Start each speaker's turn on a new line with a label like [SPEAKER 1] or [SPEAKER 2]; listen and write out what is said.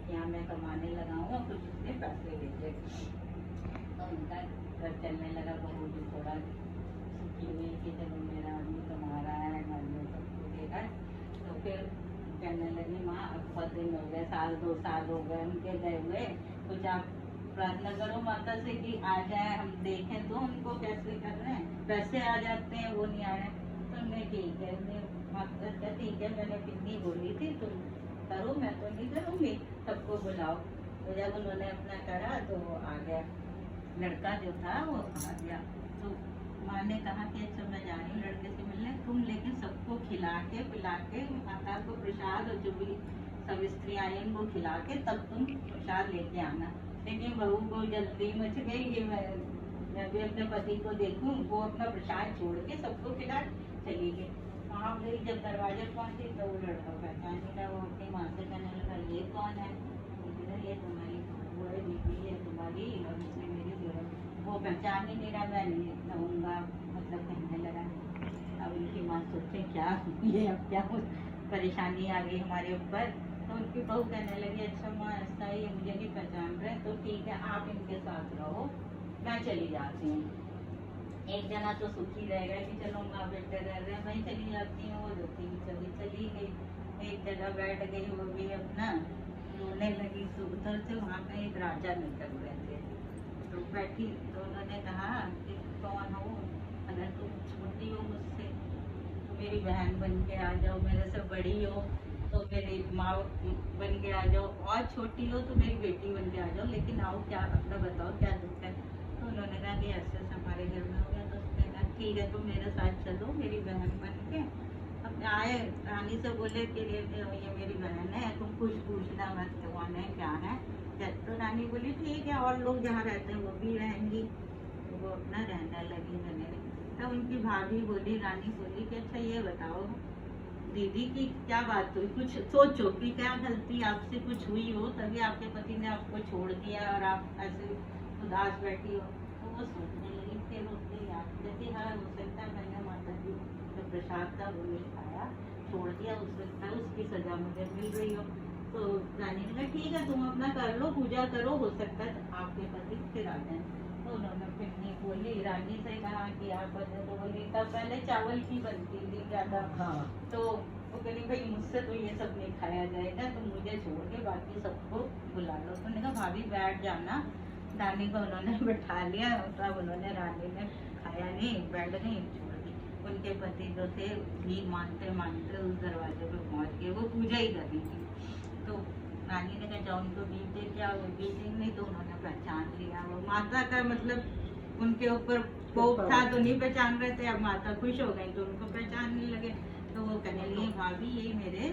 [SPEAKER 1] कि हाँ मैं कमाने लगा हूँ और कुछ उसने पैसे लेके। तो उनका घर चलने लगा, बहू भी थोड़ा सुखी हुई कि चलो मेरा आदमी कमा रहा है, घर में सबको देगा। तो फिर कहने लगी माँ अब बहुत दिन हो गए, 1-2 साल हो गए उनके गए हुए, कुछ आप प्रार्थना करो माता से कि आ जाए, हम देखें तो उनको कैसे कर रहे हैं, पैसे आ जाते हैं वो नहीं आ रहे। तो हमने ठीक है, माता का ठीक है, मैंने कितनी बोली थी तुम करो, मैं तो नहीं करूँगी, सबको बुलाओ। तो जब उन्होंने अपना करा तो वो आ गया, लड़का जो था वो आ गया। तो माँ ने कहा कि अच्छा मैं जा रही हूँ लड़के से मिलने, तुम लेकिन सबको खिला के पिला के माता को प्रसाद और जो भी सब स्त्रियाँ आई उनको खिला के तब तुम प्रसाद लेके आना। लेकिन बहू को जल्दी मच गई कि मैं भी अपने पति को देखूं, वो अपना प्रसाद छोड़ के सबको खिला चली गई। वहाँ गई, जब दरवाजे पहुँची तो वो लड़का पहचान नहीं रहा, वो अपनी माँ से कहने लगा ये कौन है? ये तुम्हारी वो है दीदी है तुम्हारी, और इसने मेरी वो पहचान ही नहीं रहा, मैं नहीं रहूँगा, मतलब कहने लगा। अब उनकी माँ सोचे क्या ये अब क्या परेशानी आ गई हमारे ऊपर। तो उनकी बहू कहने लगी अच्छा माँ ऐसा ही मुझे नहीं पहचान रहे, तो ठीक है आप इनके साथ रहो, मैं चली जाती हूँ। एक जना तो सुखी रहेगा कि चलो माँ बेटे रह रहे हैं, मैं चली जाती हूँ, वो जो थी चली गई, एक जगह बैठ गई, वो भी अपना रोने लगी। तो उधर से वहाँ पे एक राजा निकल रहे थे, तो बैठी, तो उन्होंने कहा कि कौन हो, अगर तुम छोटी हो मुझसे तो मेरी बहन बन के आ जाओ, मेरे से बड़ी हो तो मेरी माँ बन के आ जाओ, और छोटी हो तो मेरी बेटी बन के आ जाओ, लेकिन आओ क्या अपना बताओ क्या दुख है। तो उन्होंने कहा कि ऐसे हमारे घर में हो गया। तो उसने कहा ठीक है तुम मेरे साथ चलो मेरी बहन बन के। अब आए, रानी से बोले कि ये मेरी बहन है, तुम कुछ पूछना मत कौन है क्या है। तो रानी बोली ठीक है, और लोग जहाँ रहते हैं वो भी रहेंगी। तो वो अपना रहने लगी। तब उनकी भाभी बोली, रानी बोली कि अच्छा ये बताओ दीदी की क्या बात हुई, कुछ सोचो कि क्या गलती आपसे कुछ हुई हो तभी आपके पति ने आपको छोड़ दिया और आप ऐसे उदास बैठी हो। तो वो सोचने लगी, फिर उसने याद कहती हाँ हो सकता है मैंने माता जी जो प्रसाद था वो नहीं खाया, छोड़ दिया, हो सकता है उसकी सजा मुझे मिल रही हो। तो रानी ने कहा ठीक है तुम अपना कर लो, पूजा करो, हो सकता है तो आपके पति फिर आ जाए। तो उन्होंने फिर नहीं बोली, रानी से कहा कि आप बने, तो बोली तब पहले चावल की बनती थी ज्यादा। हाँ। तो वो कहली भाई मुझसे तो ये सब नहीं खाया जाएगा, तो मुझे छोड़ के बाकी सबको बुला लो। तो उन्होंने कहा भाभी बैठ जाना। रानी को उन्होंने बैठा लिया, तब उन्होंने रानी ने खाया नहीं, बैठ नहीं, छोड़ दी। उनके पति जो थे भी मानते मानते उस दरवाजे पे पहुंच गए, वो पूजा ही कर रही थी। तो रानी ने कहा जाओ उनको बीज दे, क्या वो बीज नहीं, तो उन्होंने पहचान लिया। वो माता का मतलब उनके ऊपर कोप था तो नहीं पहचान रहे थे, अब माता खुश हो गई तो उनको पहचानने लगे। तो वो कहने लगी भाभी यही मेरे